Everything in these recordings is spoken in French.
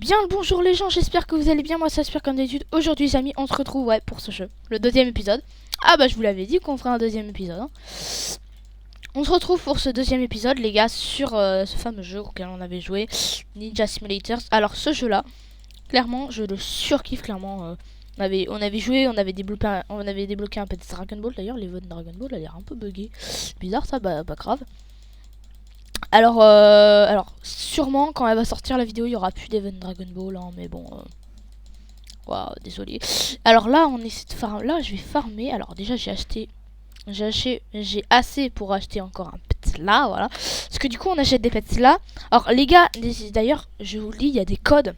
Bien le bonjour les gens, j'espère que vous allez bien, moi ça j'espère comme d'habitude. Aujourd'hui les amis, on se retrouve pour ce jeu, le deuxième épisode. Ah bah je vous l'avais dit qu'on ferait un deuxième épisode hein. On se retrouve pour ce deuxième épisode les gars sur ce fameux jeu auquel on avait joué, Ninja Simulators. Alors ce jeu là, clairement je le surkiffe clairement. On avait joué, on avait débloqué un petit Dragon Ball d'ailleurs, l'Event Dragon Ball a l'air un peu bugué. Bizarre ça, bah pas grave. Alors sûrement quand elle va sortir la vidéo, il y aura plus d'Event Dragon Ball, hein, mais bon, waouh, désolé. Alors là, on essaie de farmer. Là, je vais farmer. Alors déjà, j'ai assez pour acheter encore un pet là, voilà. Parce que du coup, on achète des pets là. Alors les gars, d'ailleurs, je vous le dis, il y a des codes.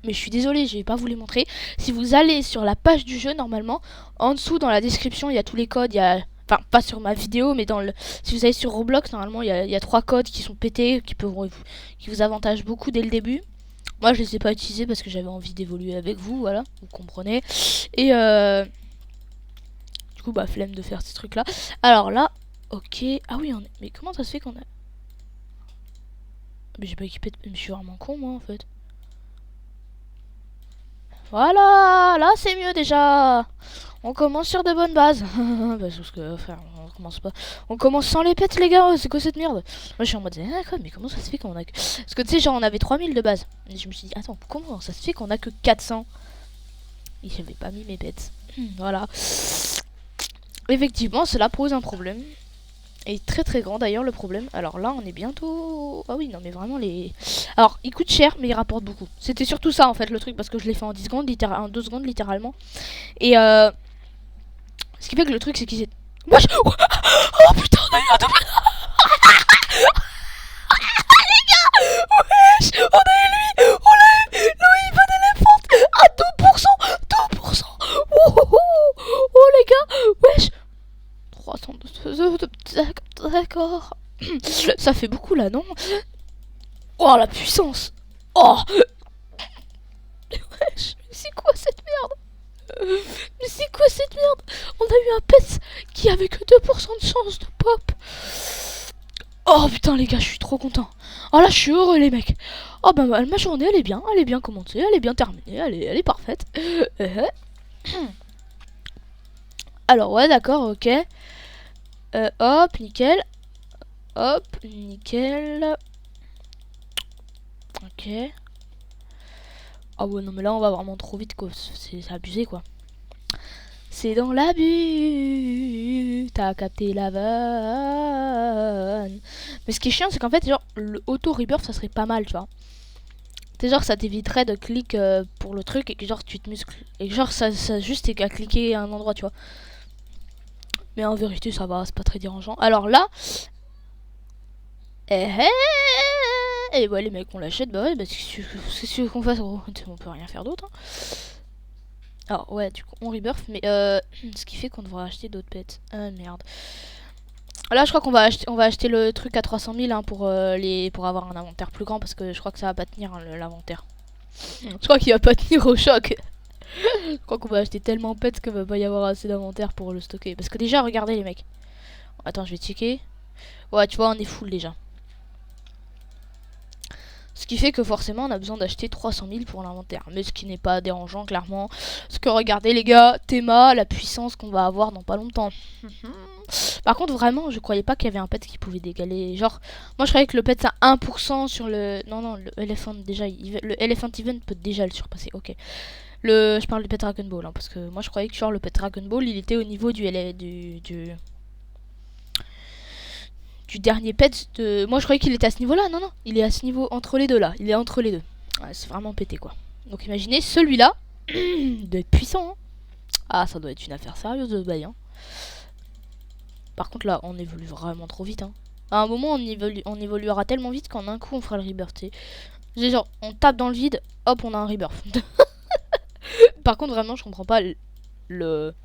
Mais je suis désolée, je vais pas vous les montrer. Si vous allez sur la page du jeu, normalement, en dessous dans la description, il y a tous les codes. Il y a, enfin, pas sur ma vidéo, mais si vous allez sur Roblox, normalement, il y a 3 codes qui sont pétés, qui vous avantagent beaucoup dès le début. Moi, je les ai pas utilisés parce que j'avais envie d'évoluer avec vous, voilà, vous comprenez. Et du coup, bah, flemme de faire ces trucs-là. Alors là, ok. Ah oui, mais comment ça se fait qu'on a... Mais j'ai pas équipé de... Mais je suis vraiment con, moi, en fait. Voilà, là c'est mieux déjà. On commence sur de bonnes bases. Parce que, enfin, on commence pas. On commence sans les pets, les gars. C'est quoi cette merde? Moi je suis en mode, quoi, mais comment ça se fait qu'on a que. Parce que tu sais, genre on avait 3000 de base. Et je me suis dit, attends, comment ça se fait qu'on a que 400? Et j'avais pas mis mes pets. Voilà. Effectivement, cela pose un problème. Et très très grand d'ailleurs le problème. Alors là on est bientôt... Ah oui non mais vraiment les... Alors il coûte cher mais il rapporte beaucoup. C'était surtout ça en fait le truc parce que je l'ai fait en 10 secondes, en 2 secondes littéralement. Et ce qui fait que le truc c'est qu'ils étaient... Wesh. Oh putain on a eu un double... Les gars. Wesh. On a eu lui. On l'a eu. Louis Van Elephant à 2%. 2%. Oh les gars. Wesh. 300... D'accord. Ça fait beaucoup là, non? Oh la puissance. Oh. Wesh, mais c'est quoi cette merde? Mais c'est quoi cette merde? On a eu un pet qui avait que 2% de chance de pop. Oh putain les gars, je suis trop content. Oh là je suis heureux les mecs. Oh bah ma journée elle est bien commencée, elle est bien terminée, elle est parfaite. Alors ouais d'accord, ok. Hop, nickel. Hop, nickel. Ok. Ah ouais, non mais là on va vraiment trop vite quoi. C'est abusé quoi. C'est dans l'abus. T'as capté la vanne. Mais ce qui est chiant c'est qu'en fait genre le auto rebirth ça serait pas mal tu vois. C'est genre ça t'éviterait de cliquer pour le truc et que genre tu te muscles. Et que genre ça juste t'es qu'à cliquer à un endroit tu vois. Mais en vérité ça va, c'est pas très dérangeant. Alors là... Et ouais les mecs on l'achète, bah ouais bah c'est qu'on fasse, on peut rien faire d'autre hein. Alors ouais du coup on rebirth mais ce qui fait qu'on devra acheter d'autres pets. Ah merde. Là je crois qu'on va acheter le truc à 300 000 hein, pour avoir un inventaire plus grand parce que je crois que ça va pas tenir hein, l'inventaire. Je crois qu'il va pas tenir au choc. Je crois qu'on va acheter tellement pets qu'il va pas y avoir assez d'inventaire pour le stocker. Parce que déjà regardez les mecs. Attends je vais checker. Ouais tu vois on est full déjà. Ce qui fait que forcément on a besoin d'acheter 300 000 pour l'inventaire. Mais ce qui n'est pas dérangeant clairement. Parce que regardez les gars, Théma, la puissance qu'on va avoir dans pas longtemps. Par contre vraiment je croyais pas qu'il y avait un pet qui pouvait dégaler. Genre moi je croyais que le pet ça 1% sur le... Non le Elephant déjà, le Elephant Event peut déjà le surpasser. Ok. Je parle du pet Dragon Ball hein, parce que moi je croyais que genre le pet Dragon Ball il était au niveau du dernier pet de... Moi je croyais qu'il était à ce niveau là, non il est à ce niveau entre les deux là, il est entre les deux. Ouais, c'est vraiment pété quoi. Donc imaginez celui-là doit être puissant hein. Ah ça doit être une affaire sérieuse de bail hein. Par contre là on évolue vraiment trop vite hein. À un moment on évoluera tellement vite qu'en un coup on fera le rebirth. Genre on tape dans le vide, hop on a un rebirth. Par contre vraiment je comprends pas le...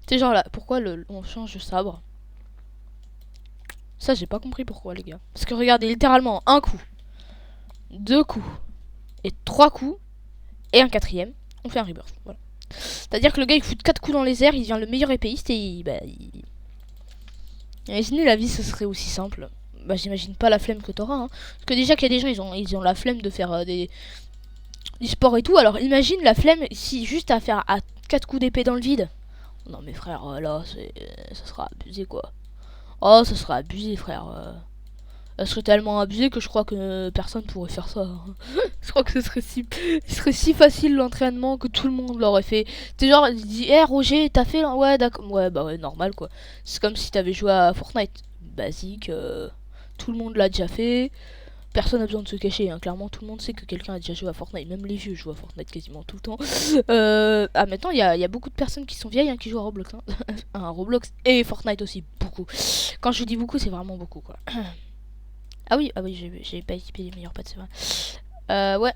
Tu sais genre là, pourquoi on change de sabre? Ça j'ai pas compris pourquoi les gars. Parce que regardez littéralement un coup, 2 coups et 3 coups et un quatrième, on fait un rebirth. Voilà. C'est-à-dire que le gars il fout 4 coups dans les airs, il devient le meilleur épéiste et imaginez la vie ce serait aussi simple. Bah j'imagine pas la flemme que t'auras hein. Parce que déjà qu'il y a des gens ils ont la flemme de faire e-sport et tout. Alors imagine la flemme si juste à faire à 4 coups d'épée dans le vide. Non mais frère, là, ça sera abusé quoi. Oh, ça sera abusé frère. Ça serait tellement abusé que je crois que personne pourrait faire ça. Je crois que ce serait si facile l'entraînement que tout le monde l'aurait fait. C'est genre, il dit, hé Roger, t'as fait là? Ouais, d'accord. Ouais, bah ouais, normal quoi. C'est comme si t'avais joué à Fortnite. Basique, tout le monde l'a déjà fait. Personne n'a besoin de se cacher, hein. Clairement tout le monde sait que quelqu'un a déjà joué à Fortnite, même les vieux jouent à Fortnite quasiment tout le temps. Maintenant il y a beaucoup de personnes qui sont vieilles hein, qui jouent à Roblox. Hein. Roblox et Fortnite aussi, beaucoup. Quand je dis beaucoup, c'est vraiment beaucoup quoi. Ah oui, j'ai pas équipé les meilleurs pads, c'est vrai. Ouais.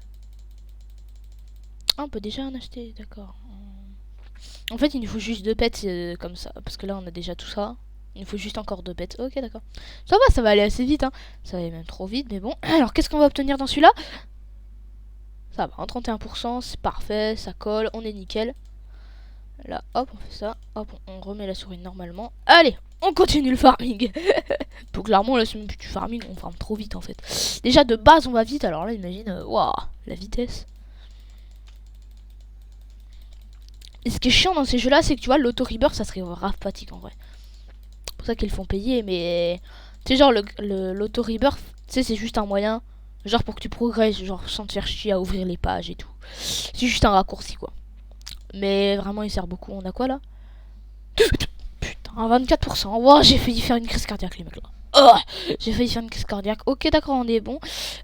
Ah, on peut déjà en acheter, d'accord. En fait, il nous faut juste 2 pets comme ça, parce que là on a déjà tout ça. Il nous faut juste encore 2 pets. Ok, d'accord. Ça va aller assez vite, hein. Ça va aller même trop vite, mais bon. Alors, qu'est-ce qu'on va obtenir dans celui-là? Ça va, en 31%, c'est parfait, ça colle, on est nickel. Là, hop, on fait ça. Hop, on remet la souris normalement. Allez, on continue le farming. Donc, clairement, là, c'est même plus du farming, on farme trop vite, en fait. Déjà, de base, on va vite, alors là, imagine, waouh, la vitesse. Et ce qui est chiant dans ces jeux-là, c'est que tu vois, l'auto-rebirth, ça serait grave pratique, en vrai. C'est pour ça qu'ils le font payer, mais tu sais genre l'auto-rebirth, tu sais c'est juste un moyen, genre pour que tu progresses, genre sans te faire chier à ouvrir les pages et tout. C'est juste un raccourci quoi. Mais vraiment il sert beaucoup. On a quoi là? Putain, 24%. Wow, j'ai failli faire une crise cardiaque les mecs là. Oh, j'ai failli faire une crise cardiaque. Ok d'accord, on est bon.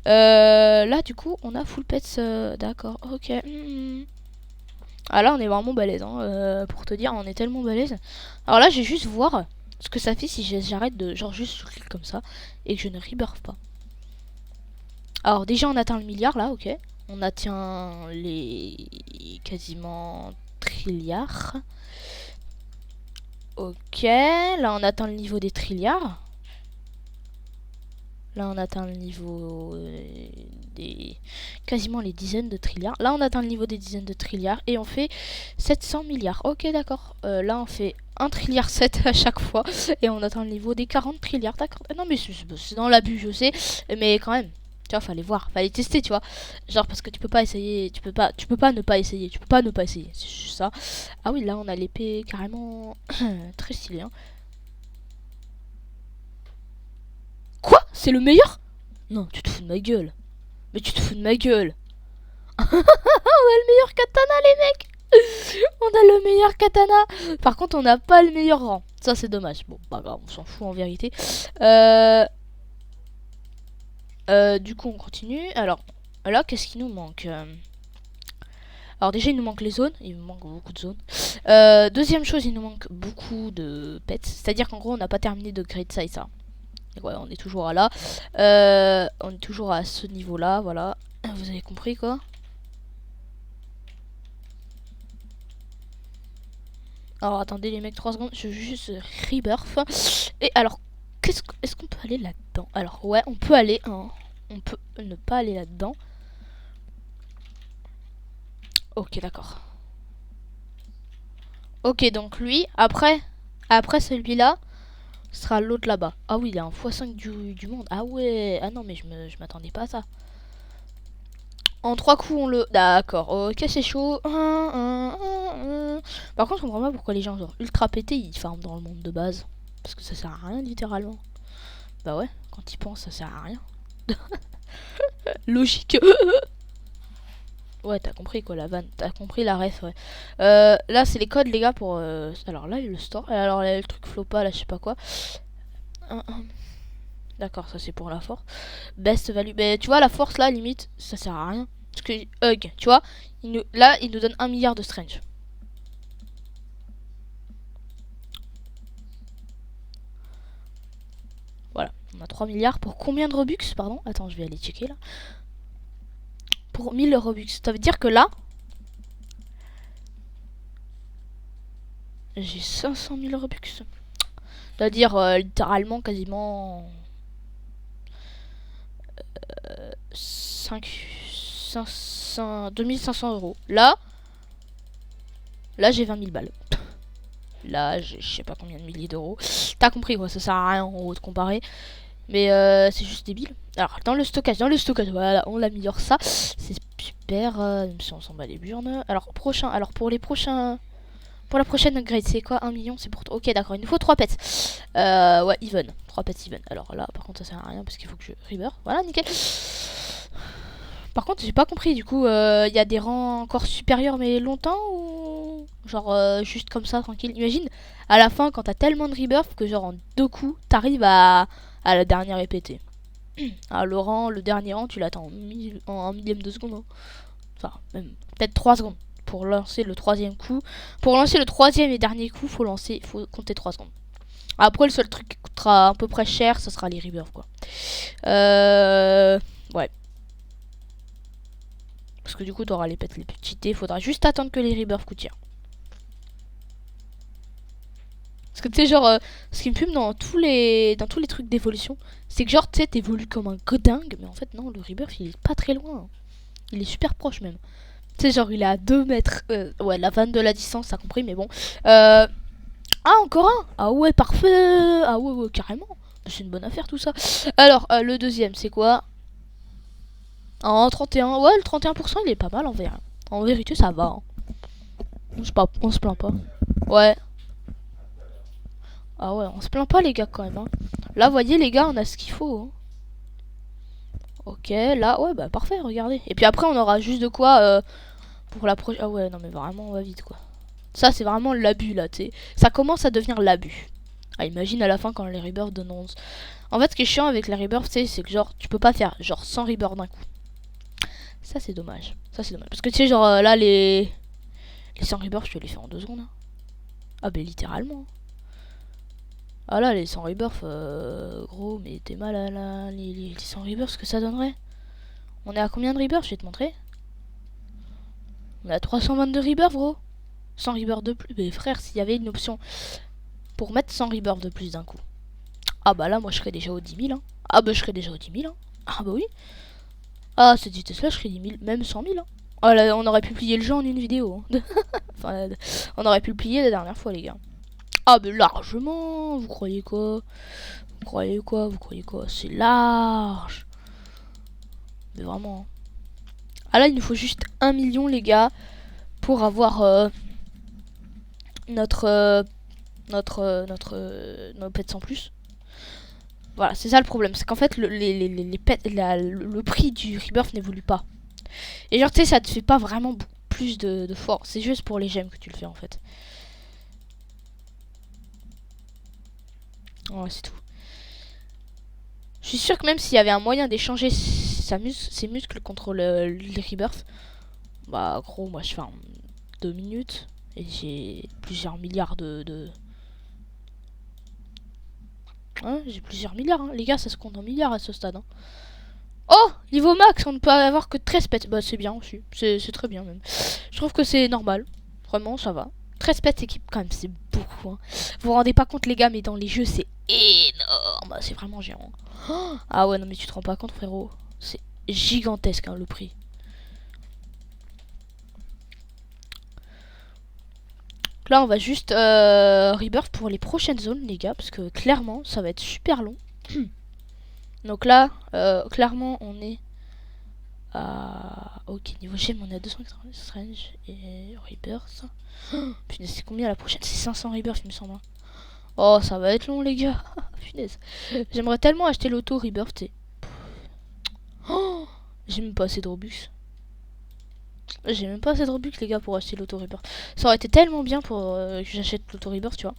Là du coup on a full pets. D'accord, ok. Ah là on est vraiment balèze hein. Pour te dire on est tellement balèze. Alors là je vais juste voir ce que ça fait si j'arrête de genre juste cliquer comme ça et que je ne rebirth pas. Alors déjà on atteint le milliard là, ok. On atteint les quasiment trilliards. Ok, là on atteint le niveau des trilliards. Là on atteint le niveau des quasiment les dizaines de trilliards. Là on atteint le niveau des dizaines de trilliards et on fait 700 milliards. Ok d'accord. Là on fait 1 trilliard 7 à chaque fois et on atteint le niveau des 40 trilliards. D'accord. Non mais c'est dans l'abus je sais, mais quand même. Tu vois, fallait voir, fallait tester, tu vois. Genre parce que tu peux pas essayer, tu peux pas ne pas essayer, tu peux pas ne pas essayer. C'est juste ça. Ah oui, là on a l'épée carrément très stylée. Hein. Quoi? C'est le meilleur? Non, tu te fous de ma gueule. Mais tu te fous de ma gueule. On a le meilleur katana, les mecs. On a le meilleur katana. Par contre, on n'a pas le meilleur rang. Ça, c'est dommage. Bon, pas grave, on s'en fout en vérité. Du coup, on continue. Alors, là, qu'est-ce qui nous manque? Alors déjà, il nous manque les zones. Il nous manque beaucoup de zones. Deuxième chose, il nous manque beaucoup de pets. C'est-à-dire qu'en gros, on n'a pas terminé de Great Size, ça. Ouais, on est toujours là. On est toujours à ce niveau-là, voilà. Vous avez compris, quoi. Alors, attendez, les mecs, 3 secondes. Je vais juste rebirth. Et alors, est-ce qu'on peut aller là-dedans? Alors, ouais, on peut aller, hein. On peut ne pas aller là-dedans. Ok, d'accord. Ok, donc lui, après celui-là, sera l'autre là-bas. Ah oui, il a un x5 du monde. Ah ouais. Ah non, mais je m'attendais pas à ça. En 3 coups, on le... D'accord, ok, c'est chaud. Par contre, je comprends pas pourquoi les gens genre ultra pétés, ils farment dans le monde de base. Parce que ça sert à rien, littéralement. Bah ouais, quand ils pensent, ça sert à rien. Logique. Ouais, t'as compris quoi, la vanne. T'as compris la ref, ouais. Là, c'est les codes, les gars, pour... Alors là, il y a le store. Alors là, le truc flopa, là, je sais pas quoi. D'accord, ça c'est pour la force. Best value. Mais tu vois, la force, là, limite, ça sert à rien. Parce que Hug, tu vois, là, il nous donne 1 milliard de strange. Voilà, on a 3 milliards. Pour combien de Robux? Pardon, attends, je vais aller checker, là. Pour 1000 Robux. Ça veut dire que là... J'ai 500 000 Robux. C'est-à-dire, littéralement, quasiment... 2500 euros. Là j'ai 20 000 balles. Là, je sais pas combien de milliers d'euros. T'as compris quoi, ça sert à rien en gros de comparer. Mais c'est juste débile. Alors, dans le stockage, voilà, on l'améliore ça. C'est super. Même si on s'en bat les burnes. Alors, pour les prochains... Pour la prochaine upgrade, c'est quoi 1 million? C'est pour toi. Ok, d'accord, il nous faut 3 pets. Ouais, even. 3 pets even. Alors là, par contre, ça sert à rien parce qu'il faut que je rebirth. Voilà, nickel. Par contre, j'ai pas compris. Du coup, il y a des rangs encore supérieurs, mais longtemps ou genre juste comme ça, tranquille. Imagine, à la fin, quand t'as tellement de rebirth que genre en 2 coups, t'arrives à la dernière épée. Ah, le dernier rang, tu l'attends en 1 millième de seconde. Hein. Enfin, même peut-être 3 secondes. Pour lancer le 3e coup. Pour lancer le 3e et dernier coup, faut compter 3 secondes. Après, le seul truc qui coûtera à peu près cher, ce sera les rebirths, quoi. Ouais. Parce que du coup, t'auras les pets les plus cheatés. Faudra juste attendre que les rebirths coûtent cher. Parce que tu sais, genre, ce qui me fume dans tous les trucs d'évolution, c'est que genre, tu sais, t'évolues comme un godingue. Mais en fait, non, le rebirth, il est pas très loin. Il est super proche, même. Tu sais, genre, il est à 2 mètres. Ouais, la vanne de la distance, ça compris, mais bon. Ah, encore un. Ah ouais, parfait. Ah ouais, carrément. C'est une bonne affaire, tout ça. Alors, le deuxième, c'est quoi? En 31. Ouais, le 31%, il est pas mal, en vérité. En vérité, ça va. Hein. On se plaint pas. Ouais. Ah ouais, on se plaint pas, les gars, quand même. Hein. Là, vous voyez, les gars, on a ce qu'il faut. Hein. Ok, là, ouais, bah parfait, regardez. Et puis après, on aura juste de quoi... pour la prochaine. Ah ouais, non mais vraiment on va vite quoi. Ça c'est vraiment l'abus là, tu sais. Ça commence à devenir l'abus. Ah, imagine à la fin quand les rebirths donnent 11. En fait, ce qui est chiant avec les rebirths, c'est que genre tu peux pas faire genre 100 rebirths d'un coup. Ça c'est dommage. Ça c'est dommage. Parce que tu sais, genre là les 100 rebirths, je te les fais en 2 secondes. Hein. Ah, bah littéralement. Ah là, les 100 rebirths, gros, mais t'es mal là. Les 100 rebirths, ce que ça donnerait. On est à combien de rebirths? Je vais te montrer. On est à 322 rebirths, gros. 100 rebirths de plus. Mais frère, s'il y avait une option pour mettre 100 rebirths de plus d'un coup. Ah bah là, moi je serais déjà au 10 000. Hein. Ah bah je serais déjà au 10 000. Hein. Ah bah oui. Ah, cette vitesse là, je serais 10 000, même 100 000. Hein. Ah là, on aurait pu plier le jeu en une vidéo. Hein. Enfin, on aurait pu le plier la dernière fois, les gars. Ah bah largement. Vous croyez quoi? Vous croyez quoi? Vous croyez quoi? C'est large. Mais vraiment. Hein. Ah là, il nous faut juste 1 million, les gars, pour avoir nos pets en plus. Voilà, c'est ça le problème. C'est qu'en fait, le prix du rebirth n'évolue pas. Et genre, tu sais, ça te fait pas vraiment plus de force. C'est juste pour les gemmes que tu le fais, en fait. Ouais, c'est tout. Je suis sûr que même s'il y avait un moyen d'échanger ses muscles contre les rebirths, bah, gros, moi, je fais en 2 minutes. Et j'ai plusieurs milliards Hein, j'ai plusieurs milliards, hein. Les gars, ça se compte en milliards à ce stade. Hein. Oh, niveau max, on ne peut avoir que 13 pets. Bah, c'est bien aussi. C'est très bien, même. Je trouve que c'est normal. Vraiment, ça va. 13 pets équipe, quand même, c'est beaucoup. Hein. Vous vous rendez pas compte, les gars, mais dans les jeux, c'est énorme. C'est vraiment géant. Oh, ah ouais, non, mais tu te rends pas compte, frérot. C'est gigantesque, hein, le prix. Là, on va juste rebirth pour les prochaines zones, les gars, parce que clairement, ça va être super long. Donc là, clairement, on est à... Ok, niveau gemme, on est à 280 Strange et Rebirth. Oh, punaise, c'est combien la prochaine? C'est 500 Rebirth, il me semble. Oh, ça va être long, les gars. Punaise. J'aimerais tellement acheter l'auto Rebirth. Oh, j'ai même pas assez de Robux. J'ai même pas assez de Robux, les gars, pour acheter l'auto Rebirth. Ça aurait été tellement bien pour que j'achète l'auto Rebirth, tu vois.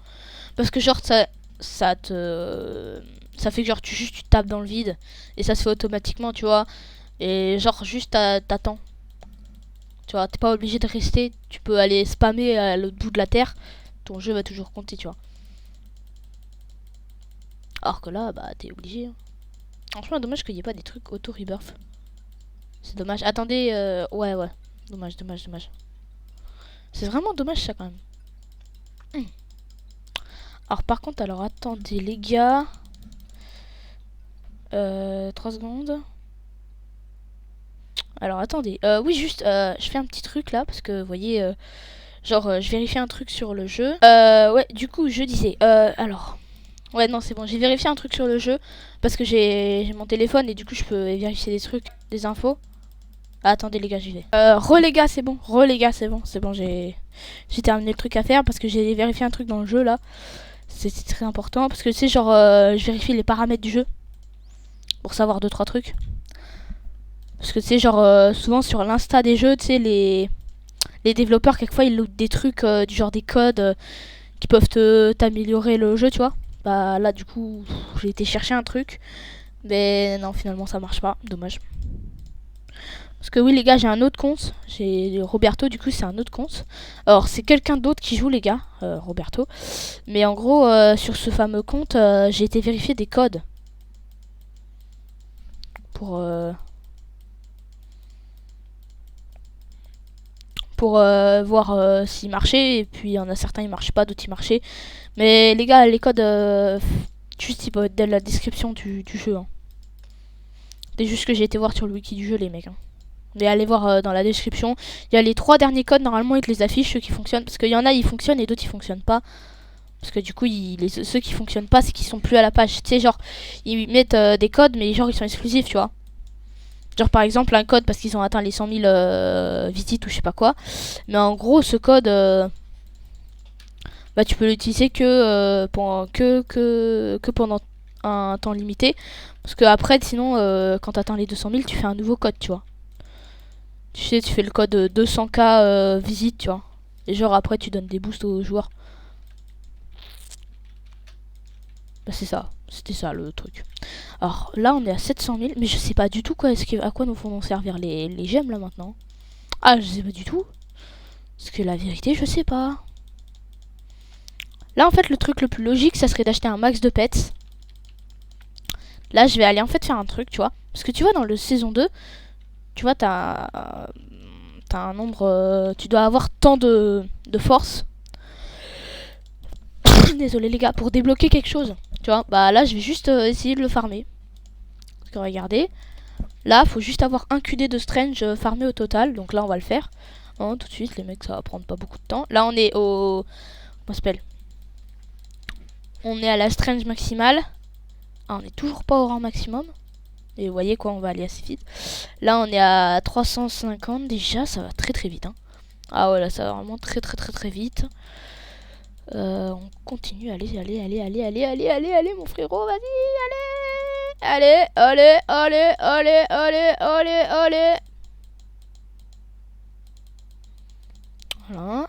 Parce que genre, ça fait que genre tu tapes dans le vide et ça se fait automatiquement, tu vois. Et genre juste t'attends. Tu vois, t'es pas obligé de rester, tu peux aller spammer à l'autre bout de la terre. Ton jeu va toujours compter, tu vois. Alors que là, bah t'es obligé. Hein. Franchement, dommage qu'il n'y ait pas des trucs auto rebirth. C'est dommage. Attendez, ouais. Dommage. C'est vraiment dommage ça quand même. Alors par contre, alors attendez les gars. 3 secondes. Alors attendez. Oui, juste, je fais un petit truc là parce que vous voyez, genre, je vérifie un truc sur le jeu. Ouais, du coup, je disais. Alors. Ouais, non, c'est bon. J'ai vérifié un truc sur le jeu parce que j'ai mon téléphone et du coup, je peux vérifier des trucs, des infos. Ah, attendez les gars, j'y vais. Les gars, c'est bon. Les gars, c'est bon. C'est bon, j'ai terminé le truc à faire parce que j'ai vérifié un truc dans le jeu là. C'est très important parce que tu sais, genre, je vérifie les paramètres du jeu pour savoir 2-3 trucs. Parce que tu sais, genre, souvent sur l'insta des jeux, tu sais, les développeurs, quelquefois, ils lootent des trucs du genre des codes qui peuvent t'améliorer le jeu, tu vois. Bah là, du coup, j'ai été chercher un truc. Mais non, finalement, ça marche pas. Dommage. Parce que oui, les gars, j'ai un autre compte. J'ai Roberto, du coup, c'est un autre compte. Alors, c'est quelqu'un d'autre qui joue, les gars, Roberto. Mais en gros, sur ce fameux compte, j'ai été vérifier des codes. Pour voir s'ils marchaient. Et puis, il y en a certains, ils marchaient pas, d'autres, ils marchaient. Mais les gars, les codes, juste, ils peuvent être dans la description du jeu. Hein. C'est juste que j'ai été voir sur le wiki du jeu, les mecs. Hein. Mais allez voir dans la description. Il y a les 3 derniers codes, normalement, ils te les affichent, ceux qui fonctionnent. Parce qu'il y en a, ils fonctionnent et d'autres, ils fonctionnent pas. Parce que du coup, ceux qui fonctionnent pas, c'est qu'ils sont plus à la page. Tu sais, genre, ils mettent des codes, mais genre, ils sont exclusifs, tu vois. Genre, par exemple, un code parce qu'ils ont atteint les 100 000 visites ou je sais pas quoi. Mais en gros, ce code, bah, tu peux l'utiliser que pendant un temps limité. Parce que après, sinon, quand t'atteins les 200 000, tu fais un nouveau code, tu vois. Tu sais, tu fais le code 200K visite, tu vois. Et genre après tu donnes des boosts aux joueurs. Bah c'est ça, c'était ça le truc. Alors là on est à 700 000, mais je sais pas du tout à quoi nous vont servir les gemmes là maintenant. Ah je sais pas du tout. Parce que la vérité je sais pas. Là en fait le truc le plus logique ça serait d'acheter un max de pets. Là je vais aller en fait faire un truc tu vois. Parce que tu vois dans le saison 2, tu vois t'as un nombre... tu dois avoir tant de force. Désolé les gars, pour débloquer quelque chose. Tu vois, bah là je vais juste essayer de le farmer. Parce que regardez, là faut juste avoir un QD de Strange farmé au total. Donc là on va le faire. Hein, tout de suite les mecs ça va prendre pas beaucoup de temps. Là on est au... Comment ça s'appelle? On est à la Strange maximale. Ah, on est toujours pas au rang maximum. Et vous voyez quoi, on va aller assez vite. Là on est à 350 déjà, ça va très très vite. Hein. Ah ouais là ça va vraiment très vite. On continue, allez, mon frérot, vas-y, allez, allez. Voilà.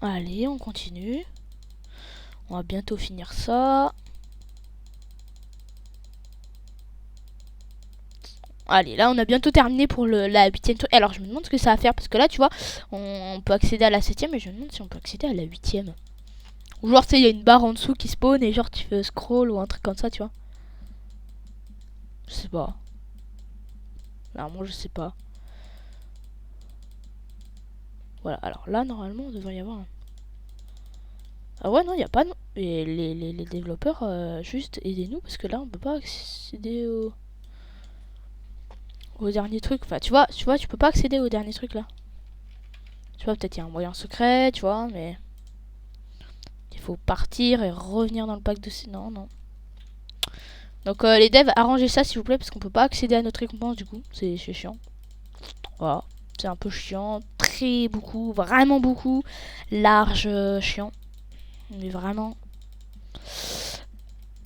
Allez, on continue. On va bientôt finir ça. Allez, là on a bientôt terminé pour la 8ème truc. Alors je me demande ce que ça va faire parce que là tu vois, on peut accéder à la 7ème, mais je me demande si on peut accéder à la 8ème. Ou genre tu sais, il y a une barre en dessous qui spawn et genre tu fais scroll ou un truc comme ça, tu vois. Je sais pas. Alors moi je sais pas. Voilà, alors là normalement on devrait y avoir un... Ah ouais non, il n'y a pas... Et les développeurs, juste aidez-nous parce que là on peut pas accéder au dernier truc. Enfin tu vois, tu peux pas accéder au dernier truc là. Tu vois, peut-être il y a un moyen secret, tu vois, mais... Il faut partir et revenir dans le pack de... Non. Donc les devs, arrangez ça s'il vous plaît, parce qu'on peut pas accéder à notre récompense du coup. C'est chiant. Voilà. C'est un peu chiant. Vraiment beaucoup. Large, chiant. Mais vraiment...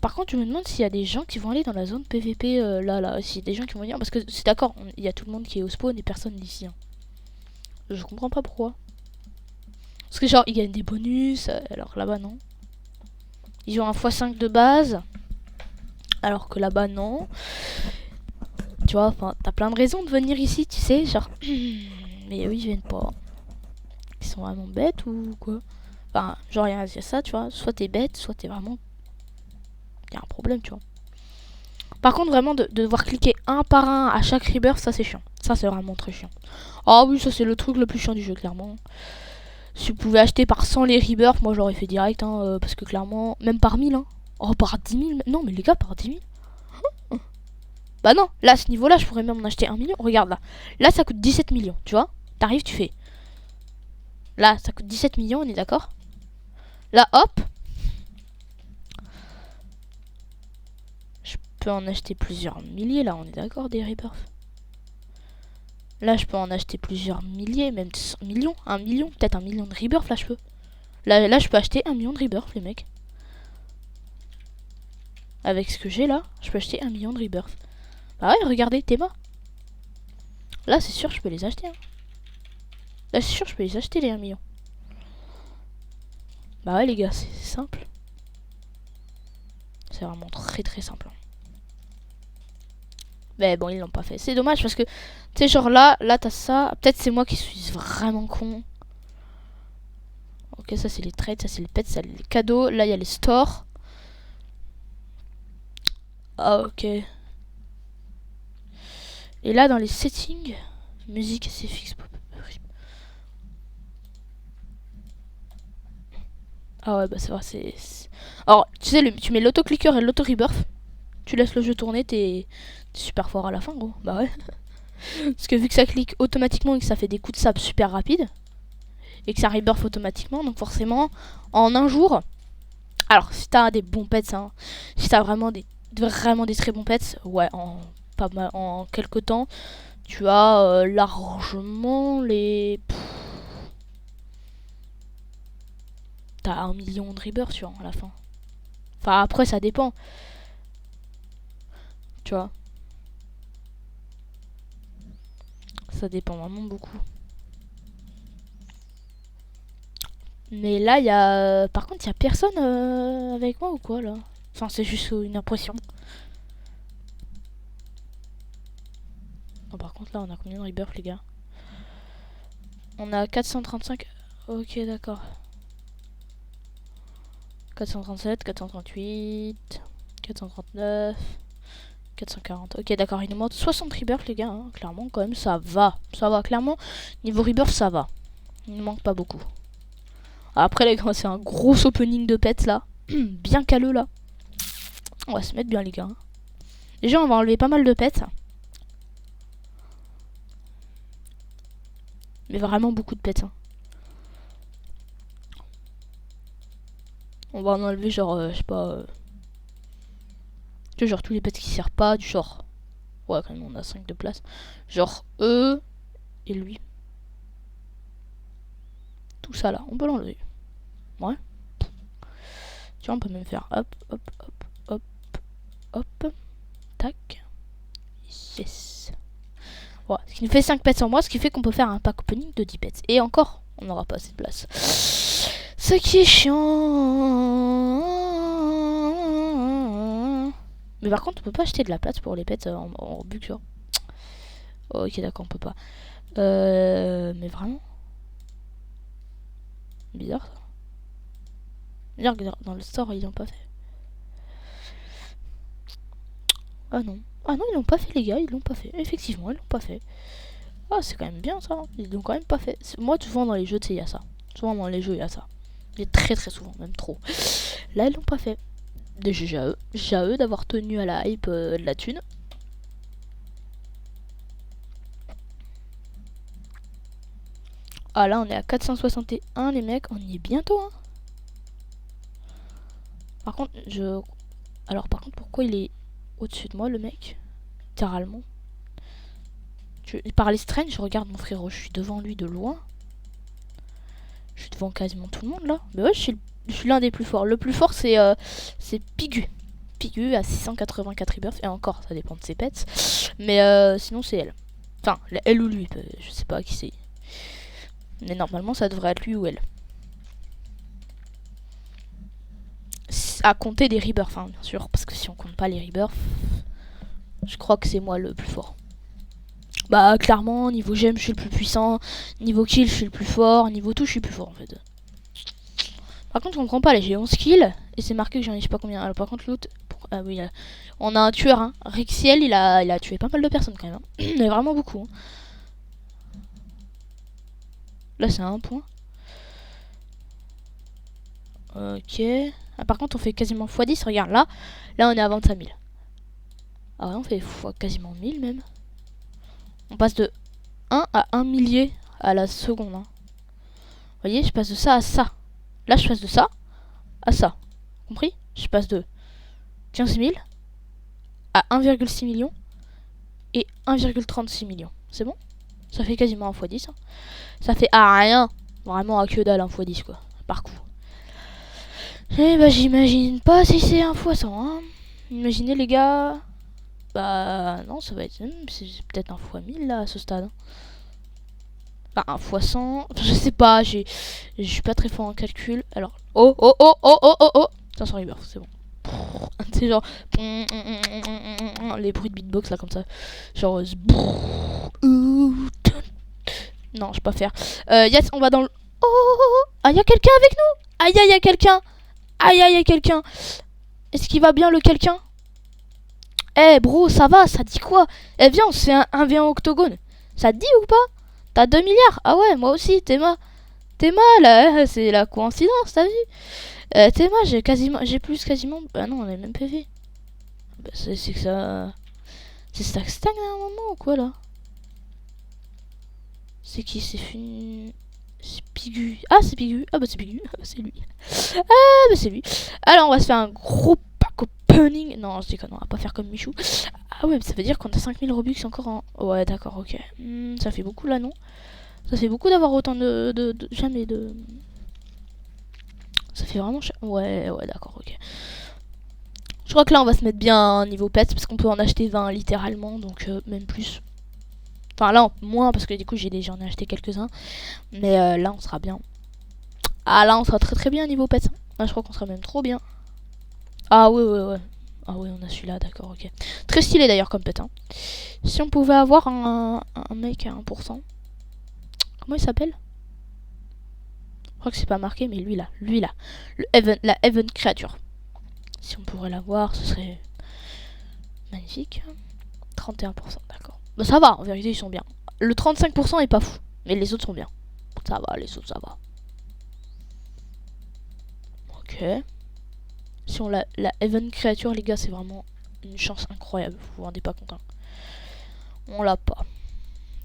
Par contre, je me demande s'il y a des gens qui vont aller dans la zone PVP là. S'il y a des gens qui vont venir. Parce que c'est d'accord, il y a tout le monde qui est au spawn et personne d'ici. Hein. Je comprends pas pourquoi. Parce que genre, ils gagnent des bonus. Alors là-bas, non. Ils ont un x5 de base. Alors que là-bas, non. Tu vois, enfin, t'as plein de raisons de venir ici, tu sais. Genre, mais eux, ils viennent pas. Ils sont vraiment bêtes ou quoi? Enfin, genre, il y a ça, tu vois. Soit t'es bête, soit t'es vraiment... Il y a un problème, tu vois. Par contre, vraiment, de devoir cliquer un par un à chaque rebirth, ça, c'est chiant. Ça, c'est vraiment très chiant. Ah oui, ça, c'est le truc le plus chiant du jeu, clairement. Si vous pouvez acheter par 100 les rebirths, moi, j'aurais fait direct, hein, parce que clairement... Même par 1000, hein. Oh, par 10 000. Non, mais les gars, par 10 000. Bah non, là, à ce niveau-là, je pourrais même en acheter 1 million. Regarde, là. Là, ça coûte 17 millions, tu vois. T'arrives, tu fais... Là, ça coûte 17 millions, on est d'accord. Là, hop, peux en acheter plusieurs milliers, là, on est d'accord, des rebirths. Là, je peux en acheter plusieurs milliers, même 100 millions. 1 million, peut-être 1 million de rebirths, là, je peux. Là, je peux acheter 1 million de rebirths, les mecs. Avec ce que j'ai, là, je peux acheter 1 million de rebirths. Bah ouais, regardez, Théma. Là, c'est sûr, je peux les acheter. Hein. Là, c'est sûr, je peux les acheter, les 1 million. Bah ouais, les gars, c'est simple. C'est vraiment très très simple. Mais bon, ils l'ont pas fait. C'est dommage parce que, tu sais, genre là t'as ça. Peut-être c'est moi qui suis vraiment con. Ok, ça c'est les trades, ça c'est les pets, ça c'est les cadeaux. Là, il y a les stores. Ah, ok. Et là, dans les settings, musique, c'est fixe. Ah ouais, bah c'est vrai, c'est... Alors, tu sais, tu mets l'auto-clicker et l'auto-rebirth. Tu laisses le jeu tourner, t'es super fort à la fin, gros. Bah ouais. Parce que vu que ça clique automatiquement et que ça fait des coups de sable super rapides, et que ça rebirth automatiquement, donc forcément, en un jour... Alors, si t'as des bons pets, hein, si t'as vraiment des très bons pets, ouais, pas mal, en quelques temps, tu as largement les... T'as 1 million de rebirths, tu vois, à la fin. Enfin, après, ça dépend. Tu vois. Ça dépend vraiment beaucoup. Mais là, il y a... Par contre, il y a personne avec moi ou quoi, là? Enfin, c'est juste une impression. Oh, par contre, là, on a combien de rebirths, les gars? On a 435. Ok, d'accord. 437, 438, 439, 440. Ok, d'accord, il nous manque 60 rebirths, les gars. Hein. Clairement, quand même, ça va. Ça va, clairement. Niveau rebirth, ça va. Il ne manque pas beaucoup. Après, les gars, c'est un gros opening de pets, là. Bien caleux, là. On va se mettre bien, les gars. Déjà, on va enlever pas mal de pets. Mais vraiment beaucoup de pets. Hein. On va en enlever, genre, je sais pas... Tu vois, genre tous les pets qui servent pas, du genre... Ouais, quand même, on a 5 de place. Genre, eux et lui. Tout ça, là, on peut l'enlever. Ouais. Tu vois, on peut même faire hop, hop, hop, hop, hop. Tac. Yes. Voilà, ce qui nous fait 5 pets en moins, ce qui fait qu'on peut faire un pack opening de 10 pets. Et encore, on n'aura pas assez de place. Ce qui est chiant. Mais par contre, on peut pas acheter de la place pour les pets en bug, genre. Ok, d'accord, on peut pas. Mais vraiment bizarre ça. Bizarre que dans le store, ils l'ont pas fait. Ah non. Ah non, ils l'ont pas fait, les gars, ils l'ont pas fait. Effectivement, ils l'ont pas fait. Ah, c'est quand même bien ça. Ils l'ont quand même pas fait. Moi, souvent dans les jeux, tu sais, il y a ça. Souvent dans les jeux, il y a ça. Et très très souvent, même trop. Là, ils l'ont pas fait. GG à eux. GG à eux d'avoir tenu à la hype de la thune. Ah là, on est à 461, les mecs. On y est bientôt, hein. Par contre, Alors, par contre, pourquoi il est au-dessus de moi, le mec? Littéralement. Par les strange, je regarde mon frérot. Je suis devant lui de loin. Je suis devant quasiment tout le monde, là. Mais ouais, je suis l'un des plus forts. Le plus fort, c'est Pigu. Pigu à 684 rebirths. Et encore, ça dépend de ses pets. Mais sinon, c'est elle. Enfin, elle ou lui. Je sais pas qui c'est. Mais normalement, ça devrait être lui ou elle. À compter des rebirths, hein, bien sûr. Parce que si on compte pas les rebirths, je crois que c'est moi le plus fort. Bah, clairement, niveau gemme, je suis le plus puissant. Niveau kill, je suis le plus fort. Niveau tout, je suis le plus fort, en fait. Par contre, on comprend pas, là, j'ai 11 kills. Et c'est marqué que j'en ai je sais pas combien. Alors, par contre, l'autre... Ah oui, on a un tueur, hein. Rexiel, il a tué pas mal de personnes, quand même. Hein. Il y en a vraiment beaucoup. Hein. Là, c'est un point. Ok. Ah, par contre, on fait quasiment x10. Regarde, là, on est à 25 000. Ah ouais, on fait quasiment 1000 même. On passe de 1 à 1 millier à la seconde. Hein. Vous voyez, je passe de ça à ça. Là, je passe de ça à ça. Compris? Je passe de 15 000 à 1,6 million et 1,36 million. C'est bon? Ça fait quasiment 1 x 10. Hein. Ça fait à rien. Vraiment à que dalle 1 x 10 quoi. Par coup. Et bah j'imagine pas si c'est 1 x 100. Hein. Imaginez les gars. Bah non, ça va être... C'est peut-être 1 x 1000 là à ce stade. Enfin 1 x 100. Je sais pas, je suis pas très fort en calcul. Alors... Oh oh oh oh oh oh oh 500 rebirth, c'est bon. C'est genre... Les bruits de beatbox là comme ça. Genre... Non, je peux pas faire. Yes, on va dans le... Oh, ah, y a quelqu'un avec nous. Aïe, aïe, y a quelqu'un. Aïe, aïe, y a quelqu'un. Est-ce qu'il va bien le quelqu'un? Eh, bro, ça va, ça dit quoi? Eh, viens, on se fait un 1v1 octogone. Ça te dit ou pas? T'as 2 milliards? Ah ouais, moi aussi, Théma. Théma, là, c'est la coïncidence, t'as vu? Théma, j'ai plus quasiment... Bah non, on est même PV. Bah, c'est que ça... C'est ça que stagne à un moment ou quoi, là? C'est qui? C'est fini... C'est Pigu. Ah, c'est Pigu. Ah, bah c'est Pigu. C'est lui. Ah, bah c'est lui. Alors, on va se faire un gros pack opening. Non, je déconne, on va pas faire comme Michou. Ah ouais, mais ça veut dire qu'on a 5000 Robux encore en... Ouais, d'accord, ok. Ça fait beaucoup là, non? Ça fait beaucoup d'avoir autant de... Jamais de... Ça fait vraiment cher. Ouais, ouais, d'accord, ok. Je crois que là, on va se mettre bien niveau pets parce qu'on peut en acheter 20 littéralement, donc même plus. Enfin, là, moins parce que du coup, j'en ai acheté quelques-uns. Mais là, on sera bien. Ah, là, on sera très très bien niveau pets. Là, je crois qu'on sera même trop bien. Ah, ouais, ouais, ouais. Ah, ouais, on a celui-là, d'accord, ok. Très stylé d'ailleurs comme pet. Hein. Si on pouvait avoir un mec à 1%. Comment il s'appelle? Je crois que c'est pas marqué, mais lui là. La Heaven Creature. Si on pourrait l'avoir, ce serait magnifique. 31%, d'accord. Bah, ça va, en vérité, ils sont bien. Le 35% est pas fou, mais les autres sont bien. Ça va, les autres, ça va. Ok. Si on la Heaven Creature, les gars, c'est vraiment une chance incroyable. Vous vous rendez pas compte. Hein. On l'a pas.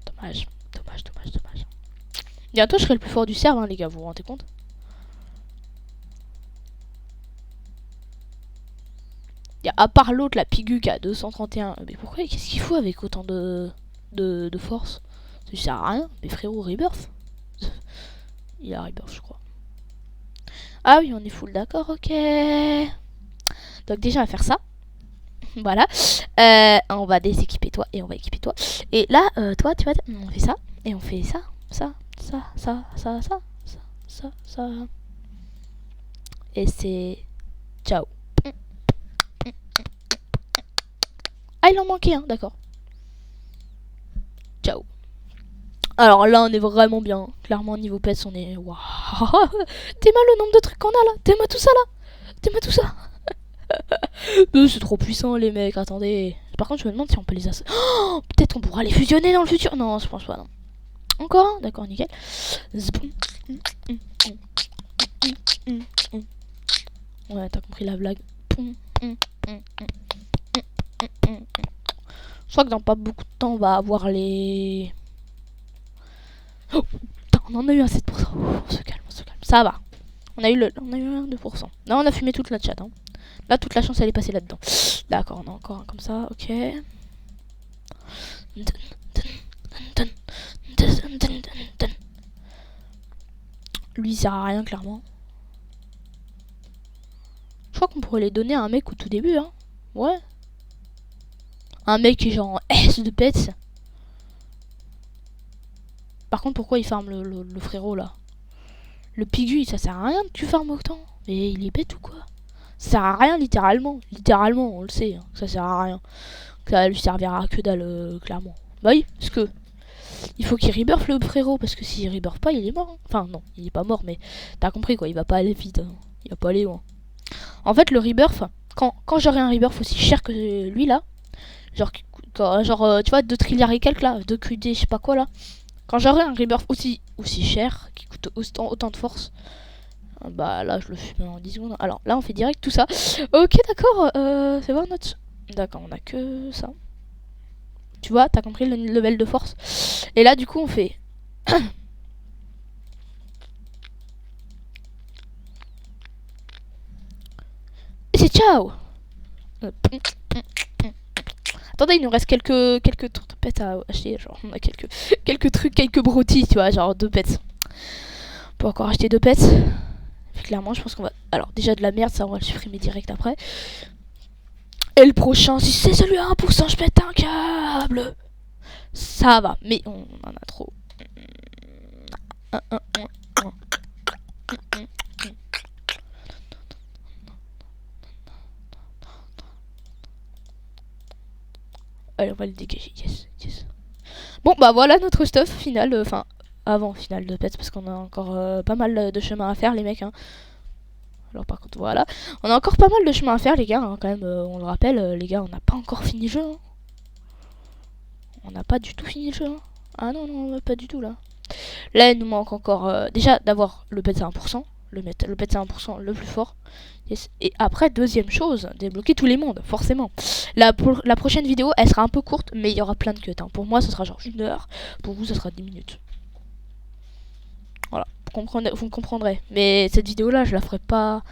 Dommage, dommage, dommage, dommage. Bientôt, je serai le plus fort du serve, hein, les gars, vous vous rendez compte? À part l'autre, la Pigu qui a 231. Mais pourquoi? Qu'est-ce qu'il faut avec autant de force? Ça sert à rien. Mais frérot, Rebirth. Il a Rebirth, je crois. Ah oui, on est full, d'accord, ok. Donc déjà, on va faire ça. Voilà. On va déséquiper toi et on va équiper toi. Et là, toi, tu vas... On fait ça. Et on fait ça. Ça. Et c'est... Ciao. Ah, il en manquait un, d'accord. Ciao. Alors là, on est vraiment bien. Clairement, niveau pets, on est... Waouh. T'es mal le nombre de trucs qu'on a là. T'es-moi tout ça là. T'es-moi tout ça. C'est trop puissant les mecs, attendez. Par contre, je me demande si on peut les oh, peut-être on pourra les fusionner dans le futur. Non, je pense pas, non. Encore un? D'accord, nickel. Ouais, t'as compris la blague. Je crois que dans pas beaucoup de temps, on va avoir les... Oh, putain, on en a eu un 7%. On se calme, on se calme. Ça va. On a eu un 2%. Là, on a fumé toute la chat. Hein. Là, toute la chance, elle est passée là-dedans. D'accord, on a encore un comme ça. Ok. Lui, il sert à rien, clairement. Je crois qu'on pourrait les donner à un mec au tout début. Hein. Ouais. Un mec qui est genre en S de pets. Par contre, pourquoi il farme le frérot, là? Le Pigu, ça sert à rien que tu farmes autant. Mais il est bête ou quoi? Ça sert à rien littéralement. Littéralement, on le sait. Hein, ça sert à rien. Ça lui servira que dalle, clairement. Bah oui, parce que il faut qu'il rebirth le frérot. Parce que s'il rebirth pas, il est mort. Hein. Enfin, non, il est pas mort, mais t'as compris quoi. Il va pas aller vite. Hein. Il va pas aller loin. En fait, le rebirth, quand j'aurai un rebirth aussi cher que lui là, genre, tu vois, 2 trilliards et quelques là, 2 QD, je sais pas quoi là. Quand j'aurai un rebirth aussi cher, qui coûte autant de force, bah là je le fais en 10 secondes. Alors là on fait direct tout ça. Ok d'accord, c'est voir notre... D'accord, on a que ça. Tu vois, t'as compris le level de force. Et là du coup on fait... Et c'est ciao. Attendez, il nous reste quelques tours de pets à acheter. Genre, on a quelques trucs, quelques broutilles, tu vois, genre 2 pets. On peut encore acheter 2 pets. Et clairement, je pense qu'on va... Alors, déjà de la merde, ça, on va le supprimer direct après. Et le prochain, si c'est celui à 1%, je pète un câble. Ça va, mais on en a trop. Allez, on va le dégager. Yes, yes. Bon, bah voilà notre stuff final. Enfin, avant final de pets, parce qu'on a encore pas mal de chemin à faire, les mecs. Hein. Alors, par contre, voilà. On a encore pas mal de chemin à faire, les gars. Hein, quand même, on le rappelle, les gars, on n'a pas encore fini le jeu. Hein. On n'a pas du tout fini le jeu. Hein. Ah non, non, pas du tout là. Là, il nous manque encore déjà d'avoir le pet à 1%. Le pet à 1% le plus fort. Yes. Et après, deuxième chose, débloquer tous les mondes, forcément. La prochaine vidéo, elle sera un peu courte, mais il y aura plein de cuts. Hein. Pour moi, ce sera genre 1 heure. Pour vous, ce sera 10 minutes. Voilà, vous me comprendrez. Mais cette vidéo-là, je la ferai pas...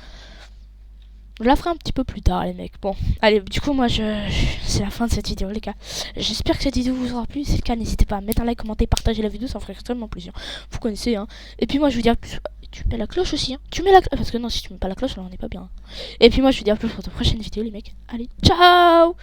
Je la ferai un petit peu plus tard, les mecs. Bon, allez, du coup, moi, c'est la fin de cette vidéo, les gars. J'espère que cette vidéo vous aura plu. Si c'est le cas, n'hésitez pas à mettre un like, commenter, partager la vidéo, ça me ferait extrêmement plaisir. Vous connaissez, hein. Et puis moi, je vous dis à plus. Tu mets la cloche aussi, hein. Tu mets la cloche. Parce que non, si tu mets pas la cloche, alors on n'est pas bien. Et puis moi, je vous dis à plus pour de prochaines vidéos, les mecs. Allez, ciao!